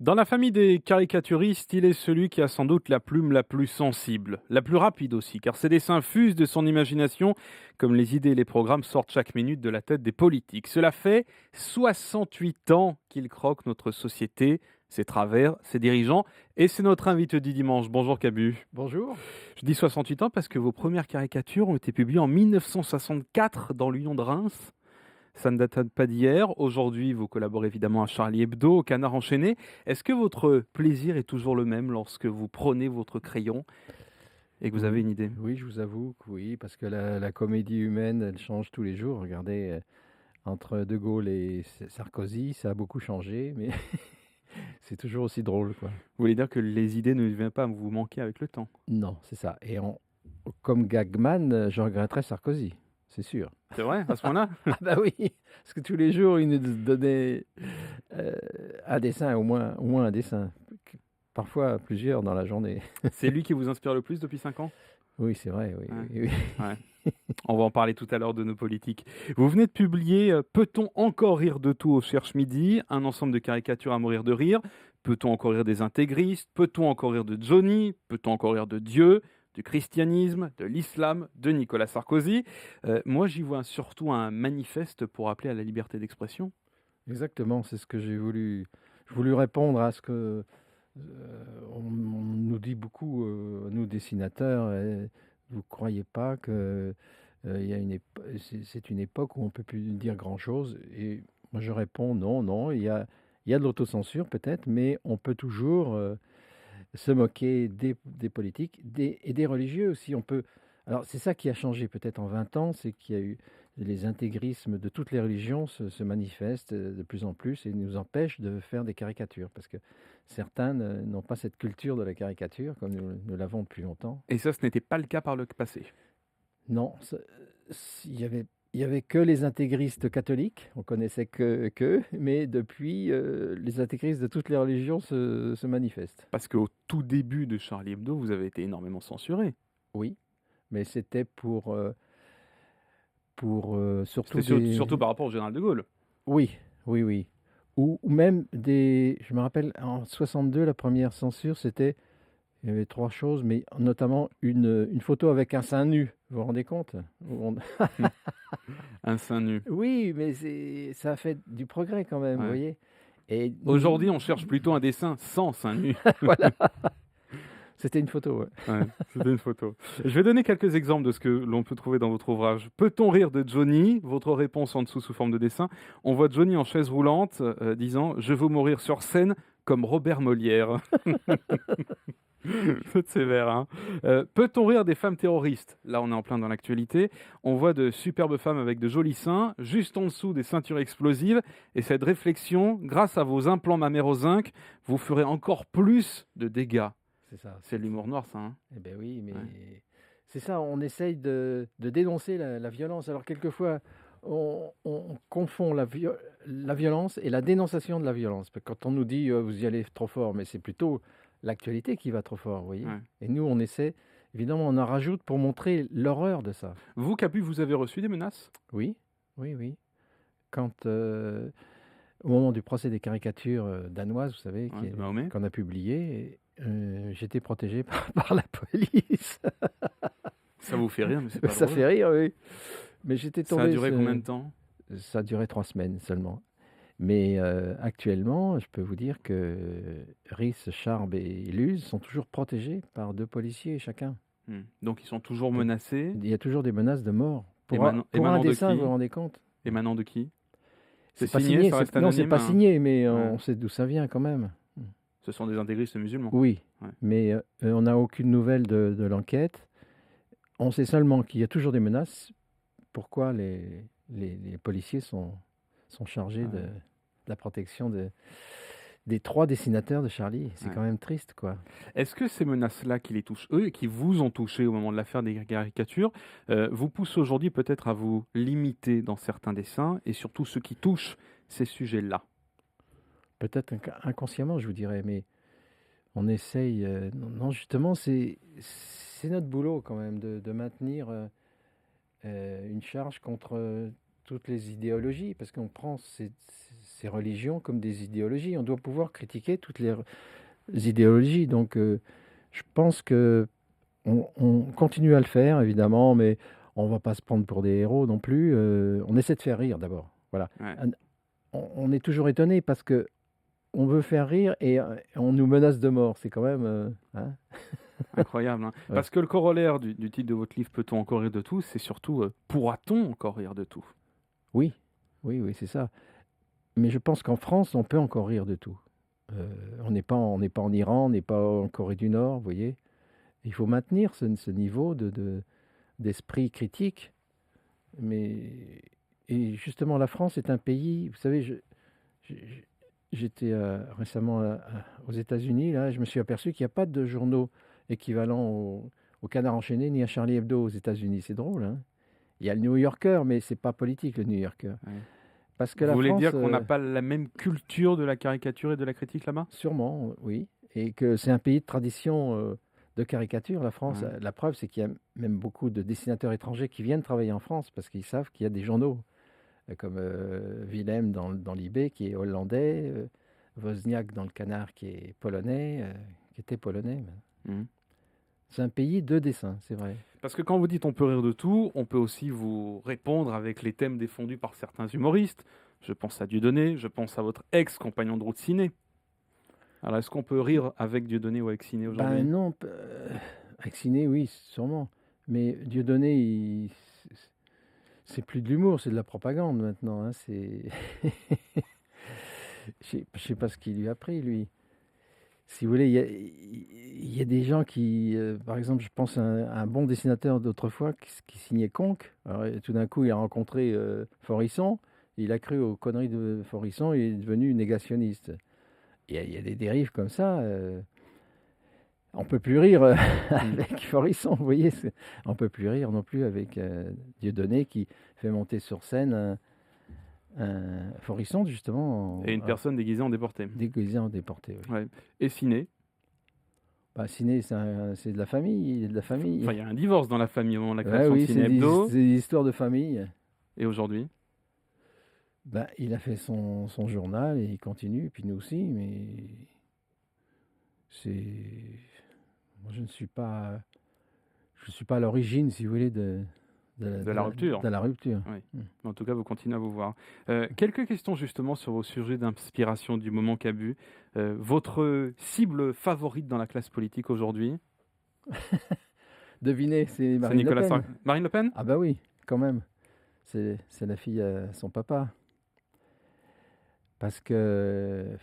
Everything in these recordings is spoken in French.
Dans la famille des caricaturistes, il est celui qui a sans doute la plume la plus sensible, la plus rapide aussi, car ses dessins fusent de son imagination, comme les idées et les programmes sortent chaque minute de la tête des politiques. Cela fait 68 ans qu'il croque notre société, ses travers, ses dirigeants, et c'est notre invité du dimanche. Bonjour Cabu. Bonjour. Je dis 68 ans parce que vos premières caricatures ont été publiées en 1964 dans l'Union de Reims. Ça ne date pas d'hier. Aujourd'hui, vous collaborez évidemment à Charlie Hebdo, au Canard enchaîné. Est-ce que votre plaisir est toujours le même lorsque vous prenez votre crayon et que vous avez Oui, une idée? oui, je vous avoue que oui, parce que la comédie humaine, elle change tous les jours. Regardez, entre De Gaulle et Sarkozy, ça a beaucoup changé, mais c'est toujours aussi drôle, quoi. Vous voulez dire que les idées ne viennent pas vous manquer avec le temps? Non, c'est ça. Comme Gagman, je regretterais Sarkozy, c'est sûr. C'est vrai, à ce point-là? Ah bah oui, parce que tous les jours, il nous donnait euh, un dessin, au moins un dessin. Parfois plusieurs dans la journée. C'est lui qui vous inspire le plus depuis 5 ans? Oui, c'est vrai, oui, Ouais, oui, ouais. oui. On va en parler tout à l'heure de nos politiques. Vous venez de publier Peut-on encore rire de tout au Cherche Midi, un ensemble de caricatures à mourir de rire. Peut-on encore rire des intégristes? Peut-on encore rire de Johnny? Peut-on encore rire de Dieu, du christianisme, de l'islam, de Nicolas Sarkozy? Moi, j'y vois surtout un manifeste pour appeler à la liberté d'expression. Exactement, c'est ce que j'ai voulu. Je voulu répondre à ce que on nous dit beaucoup, nous dessinateurs. Vous croyez pas que il y a c'est une époque où on peut plus dire grand-chose? Et moi je réponds non, non. Il y a de l'autocensure peut-être, mais on peut toujours se moquer des politiques et des religieux aussi. On peut. Alors c'est ça qui a changé peut-être en 20 ans, c'est qu'il y a eu les intégrismes de toutes les religions se manifestent de plus en plus et nous empêchent de faire des caricatures parce que certains n'ont pas cette culture de la caricature comme nous l'avons depuis longtemps. Et ça, ce n'était pas le cas par le passé. Non, il y avait que les intégristes catholiques, on connaissait que, mais depuis, les intégristes de toutes les religions se manifestent. Parce qu'au tout début de Charlie Hebdo, vous avez été énormément censuré. Oui, mais c'était pour C'était surtout surtout des. par rapport au général de Gaulle. Oui, oui, oui. Ou même des. Je me rappelle, en 62, la première censure, c'était. Il y avait trois choses, mais notamment une photo avec un sein nu. Vous vous rendez compte? Un sein nu. Oui, mais ça a fait du progrès quand même, vous Ouais. voyez? Et Aujourd'hui, on cherche plutôt un dessin sans seins nus. voilà, c'était une photo, ouais. Ouais, c'était une photo. Je vais donner quelques exemples de ce que l'on peut trouver dans votre ouvrage. Peut-on rire de Johnny? Votre réponse en dessous sous forme de dessin. On voit Johnny en chaise roulante disant «Je veux mourir sur scène comme Robert Molière». C'est sévère, hein. Peut-on rire des femmes terroristes? Là, on est en plein dans l'actualité. On voit de superbes femmes avec de jolis seins, juste en dessous des ceintures explosives. Et cette réflexion, grâce à vos implants mammaires au zinc, vous ferez encore plus de dégâts. C'est ça, C'est de l'humour noir, ça, hein? eh ben oui, mais Ouais. c'est ça, on essaye de dénoncer la violence. Alors quelquefois, on confond la violence et la dénonciation de la violence. Parce que quand on nous dit vous y allez trop fort, mais c'est plutôt l'actualité qui va trop fort, vous voyez. Ouais. Et nous, on essaie, évidemment, on en rajoute pour montrer l'horreur de ça. Vous, Capu, vous avez reçu des menaces? Oui, oui, oui. Quand, au moment du procès des caricatures danoises, vous savez, Ouais, de Mahomet? qu'on a publié, j'étais protégé par la police. Ça vous fait rire, mais c'est pas Ça drôle. fait rire, oui. Mais j'étais Ça a tombé duré combien de temps? ça a duré 3 semaines seulement. Mais actuellement, je peux vous dire que Rhys, Charb et Luz sont toujours protégés par 2 policiers chacun. Donc ils sont toujours Donc menacés. il y a toujours des menaces de mort. Pour un Émanant de dessin, vous qui? vous rendez compte? Émanant de qui? C'est C'est pas signé, signé, ça reste non, c'est anonyme, pas hein? signé, mais Ouais. on sait d'où ça vient quand même. Ce sont des intégristes musulmans. Oui, Ouais. mais on n'a aucune nouvelle de l'enquête. On sait seulement qu'il y a toujours des menaces. Pourquoi les policiers sont chargés de Ouais. la protection des 3 dessinateurs de Charlie? C'est Ouais. quand même triste, quoi. Est-ce que ces menaces-là qui les touchent eux et qui vous ont touché au moment de l'affaire des caricatures, vous poussent aujourd'hui peut-être à vous limiter dans certains dessins et surtout ceux qui touchent ces sujets-là? Peut-être inconsciemment, je vous dirais, mais on essaye, non, justement, c'est notre boulot quand même de maintenir, une charge contre, toutes les idéologies parce qu'on prend ces ces religions comme des idéologies. On doit pouvoir critiquer toutes les idéologies. Donc, je pense que on continue à le faire, évidemment, mais on va pas se prendre pour des héros non plus. On essaie de faire rire d'abord. Voilà. Ouais. On est toujours étonné parce que on veut faire rire et on nous menace de mort. C'est quand même... hein. Incroyable, hein. Ouais. Parce que le corollaire du titre de votre livre, Peut-on encore rire de tout, c'est surtout pourra-t-on encore rire de tout? Oui, oui, c'est ça. Mais je pense qu'en France, on peut encore rire de tout. On n'est pas en Iran, on n'est pas en Corée du Nord, vous voyez. Il faut maintenir ce niveau d'esprit critique. Et justement, la France est un pays, vous savez, j'étais récemment aux États-Unis, là, je me suis aperçu qu'il n'y a pas de journaux équivalents au Canard enchaîné ni à Charlie Hebdo aux États-Unis. C'est drôle, hein. Il y a le New Yorker, mais c'est pas politique, le New Yorker. Ouais. Parce que Vous la voulez France, dire qu'on n'a pas la même culture de la caricature et de la critique là-bas? sûrement, oui. Et que c'est un pays de tradition de caricature, la France. Ouais. La preuve, c'est qu'il y a même beaucoup de dessinateurs étrangers qui viennent travailler en France parce qu'ils savent qu'il y a des journaux comme Willem dans l'IB qui est hollandais, Wozniak dans le Canard qui est polonais, qui était polonais même. Mhm. C'est un pays de dessin, c'est vrai. Parce que quand vous dites on peut rire de tout, on peut aussi vous répondre avec les thèmes défendus par certains humoristes. Je pense à Dieudonné, je pense à votre ex-compagnon de route Ciné. Alors est-ce qu'on peut rire avec Dieudonné ou avec Ciné aujourd'hui? Ben non, avec Ciné, oui, sûrement. Mais Dieudonné, c'est plus de l'humour, c'est de la propagande maintenant, hein. Je sais pas ce qu'il lui a pris, lui. Si vous voulez, il y a des gens qui, par exemple, je pense à un bon dessinateur d'autrefois qui signait Conque. Alors, et tout d'un coup, il a rencontré Forisson, il a cru aux conneries de Forisson et il est devenu négationniste. Il y a des dérives comme ça. On peut plus rire avec Forisson, vous voyez. On peut plus rire non plus avec Dieudonné qui fait monter sur scène un Forisson, justement, Et une personne déguisée en déporté. déguisé en déporté. Oui. Ouais. Et Ciné? Bah, Ciné, c'est de la famille, il y a de la famille. Enfin, il y a un divorce dans la famille au moment de la Ouais, création oui, de Ciné Hebdo. c'est des histoires de famille. Et aujourd'hui? Bah, il a fait son journal et il continue, et puis nous aussi, mais c'est... Moi, je ne suis pas à l'origine, si vous voulez, de la rupture. De la rupture. Oui. En tout cas, vous continuez à vous voir. Quelques questions justement sur vos sujets d'inspiration du moment Cabu. Votre cible favorite dans la classe politique aujourd'hui? Devinez, c'est C'est Marine Le Nicolas Pen. Sarkozy. Marine Le Pen? Ah bah oui, quand même. C'est la fille à son papa. Parce que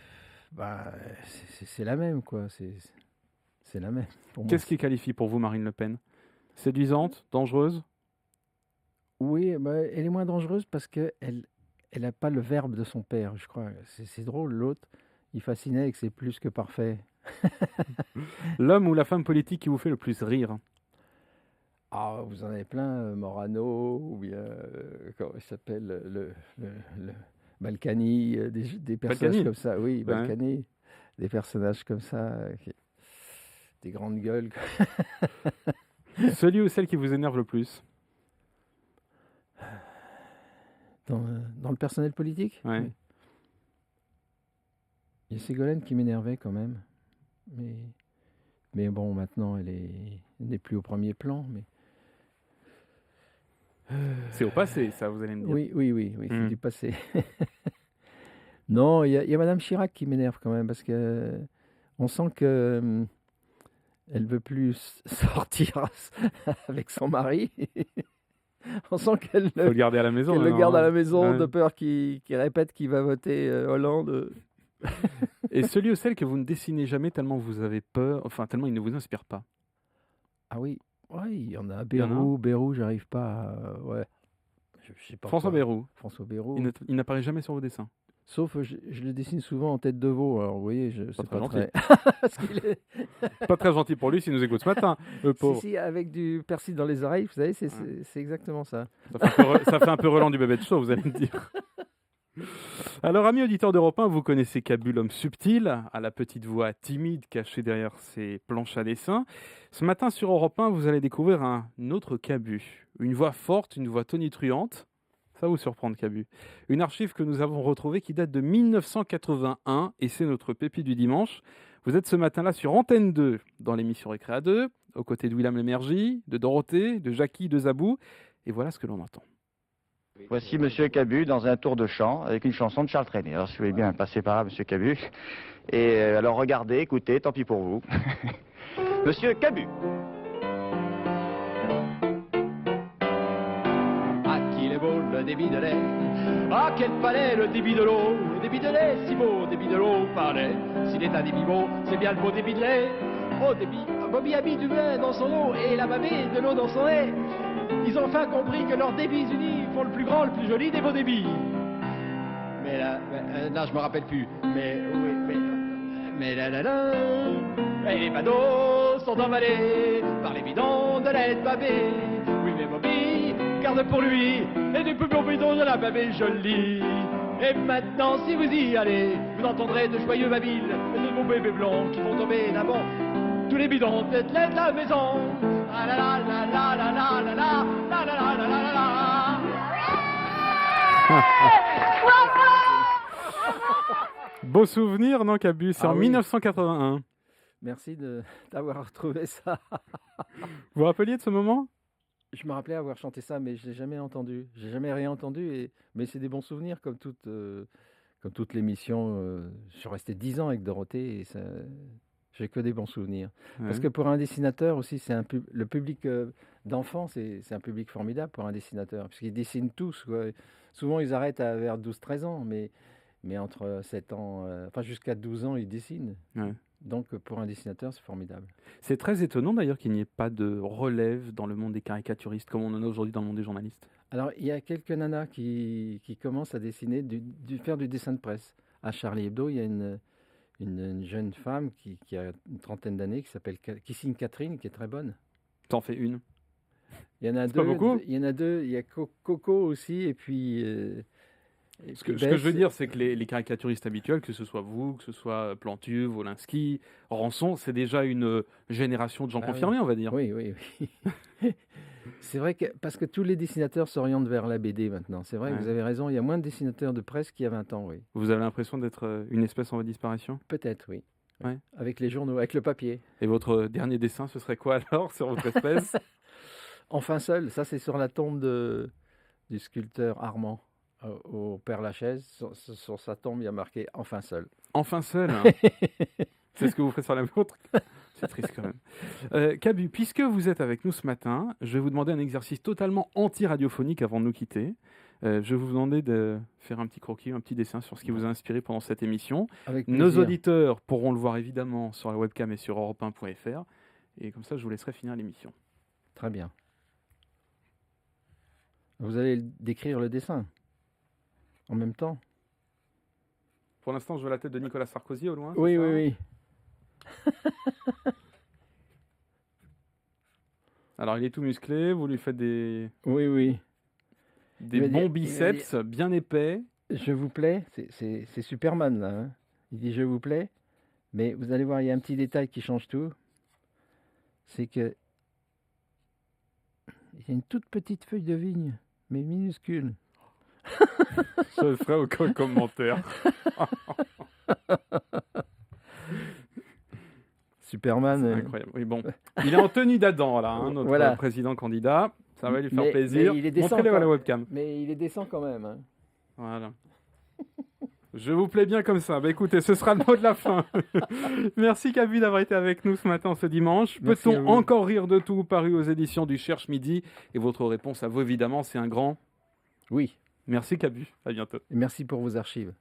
bah, c'est la même, quoi. C'est la même pour moi. Qu'est-ce qui qualifie pour vous Marine Le Pen? Séduisante? Dangereuse? Oui, bah, elle est moins dangereuse parce qu'elle n'a pas le verbe de son père, je crois. C'est drôle, l'autre, il fascinait avec c'est plus que parfait. L'homme ou la femme politique qui vous fait le plus rire? Ah, vous en avez plein, Morano, ou bien, comment il s'appelle, le Balkany, des personnages Balkany? comme ça, oui, Ouais. Balkany, des personnages comme ça, des grandes gueules. Celui ou celle qui vous énerve le plus? Dans le personnel politique? Ouais. Oui. Il y a Ségolène qui m'énervait quand même. Mais bon, maintenant, elle n'est plus au premier plan. Mais... C'est au passé, ça, vous allez me dire. Oui, c'est du passé. Non, il y a Madame Chirac qui m'énerve quand même, parce que on sent que elle veut plus sortir avec son mari. On sent qu'elle Faut le garder à la maison. le alors, garde à hein. la maison Ouais. de peur qu'il répète qu'il va voter Hollande. Et celui ou celle que vous ne dessinez jamais tellement vous avez peur, enfin tellement il ne vous inspire pas. Ah oui, il y en a. Il y en a Bérou, j'arrive pas à... Ouais. Je sais pas François quoi. Bayrou, François Bayrou. il n'apparaît jamais sur vos dessins. Sauf, je le dessine souvent en tête de veau. Alors, vous voyez, c'est très pas gentil. très... Parce qu'il est... Pas très gentil pour lui s'il nous écoute ce matin, le pauvre. Si, avec du persil dans les oreilles, vous savez, c'est exactement ça. Ça fait un peu Roland du bébé de show, vous allez me dire. Alors, amis auditeurs d'Europe 1, vous connaissez Cabu, l'homme subtil, à la petite voix timide cachée derrière ses planches à dessin. Ce matin sur Europe 1, vous allez découvrir un autre Cabu. Une voix forte, une voix tonitruante. Ça va vous surprendre, Cabu. Une archive que nous avons retrouvée qui date de 1981 et c'est notre pépite du dimanche. Vous êtes ce matin-là sur Antenne 2 dans l'émission Récréa 2, aux côtés de William Lémergie, de Dorothée, de Jackie, de Zabou. Et voilà ce que l'on entend. Voici Monsieur Cabu dans un tour de chant avec une chanson de Charles Trenet. Alors si vous voulez bien passer par là, Monsieur Cabu. Et alors regardez, écoutez, tant pis pour vous. Monsieur Cabu. Ah, qu'il est beau le débit de lait. Ah, quel palais le débit de l'eau. Le débit de lait, si beau, débit de l'eau, palais. S'il est un débit beau, c'est bien le beau débit de lait. Oh, débit, Bobby a mis du vin dans son eau et la babée de l'eau dans son lait. Ils ont enfin compris que leurs débits unis font le plus grand, le plus joli des beaux débits. Mais là, je me rappelle plus. Mais oui, mais là. Et les badauds sont emballés par les bidons de lait de babée. Oui, mais Bobby garde pour lui et du plus beau bidon de la babée jolie. Et maintenant, si vous y allez, vous entendrez de joyeux babiles et de beaux bébés blonds qui vont tomber d'un bond. Tous les bidons de lait de la maison. Ah la la la la la la la la la la la la la. Beau souvenir, non, Cabu? C'est en oui. 1981. Merci d'avoir retrouvé ça. Vous vous rappeliez de ce moment? Je me rappelais avoir chanté ça, mais je l'ai jamais entendu. J'ai jamais rien entendu. Mais c'est des bons souvenirs, comme toute l'émission. Je suis resté 10 ans avec Dorothée et j'ai que des bons souvenirs. Parce que pour un dessinateur aussi, le public d'enfants, c'est un public formidable pour un dessinateur. Parce qu'ils dessinent tous, quoi. Souvent, ils arrêtent vers 12-13 ans, mais entre 7 ans, jusqu'à 12 ans, ils dessinent. Ouais. Donc, pour un dessinateur, c'est formidable. C'est très étonnant d'ailleurs qu'il n'y ait pas de relève dans le monde des caricaturistes comme on en a aujourd'hui dans le monde des journalistes. Alors, il y a quelques nanas qui commencent à dessiner, faire du dessin de presse. À Charlie Hebdo, il y a une jeune femme qui a une trentaine d'années qui signe Catherine, qui est très bonne. T'en fais une. Il y en a C'est pas beaucoup. Il y en a deux. Il y a Coco aussi, et puis. Ce que je veux dire, c'est que les caricaturistes habituels, que ce soit vous, que ce soit Plantu, Wolinski, Rançon, c'est déjà une génération de gens confirmés, on va dire. Oui. C'est vrai que parce que tous les dessinateurs s'orientent vers la BD maintenant. C'est vrai, Ouais. vous avez raison. Il y a moins de dessinateurs de presse qu'il y a 20 ans, oui. Vous avez l'impression d'être une espèce en voie de disparition? Peut-être, oui. Ouais. Avec les journaux, avec le papier. Et votre dernier dessin, ce serait quoi alors sur votre espèce? Enfin seul, ça c'est sur la tombe du sculpteur Armand au Père-Lachaise. Sur sa tombe, il y a marqué « Enfin seul ». Enfin seul. C'est ce que vous ferez sur la vôtre. C'est triste quand même. Cabu, puisque vous êtes avec nous ce matin, je vais vous demander un exercice totalement anti-radiophonique avant de nous quitter. Je vais vous demander de faire un petit croquis, un petit dessin sur ce qui vous a inspiré pendant cette émission. Avec Nos plaisir. auditeurs pourront le voir évidemment sur la webcam et sur europe1.fr. Et comme ça, je vous laisserai finir l'émission. Très bien. Vous allez décrire le dessin en même temps? Pour l'instant, je vois la tête de Nicolas Sarkozy au loin. Oui, c'est ça oui. Alors, il est tout musclé, vous lui faites des Oui. Il va bons dire- biceps bien épais. Je vous plais, c'est Superman là. Hein. Il dit je vous plais, mais vous allez voir, il y a un petit détail qui change tout. C'est que il y a une toute petite feuille de vigne, mais minuscule. Je ne ferai aucun commentaire. Superman. C'est incroyable. Oui, bon. Il est en tenue d'Adam, là, hein, notre Voilà. président candidat. Ça va lui faire Mais plaisir. il est décent, Montrez-le à la quoi. webcam. Mais il est décent quand même. Hein. Voilà. Je vous plais bien comme ça. Bah, écoutez, ce sera le mot de la fin. Merci Cabu d'avoir été avec nous ce matin, ce dimanche. Merci à Peut-on vous. encore rire de tout, paru aux éditions du Cherche Midi? Et votre réponse à vous, évidemment, c'est un grand Oui. merci Cabu. À bientôt. Et merci pour vos archives.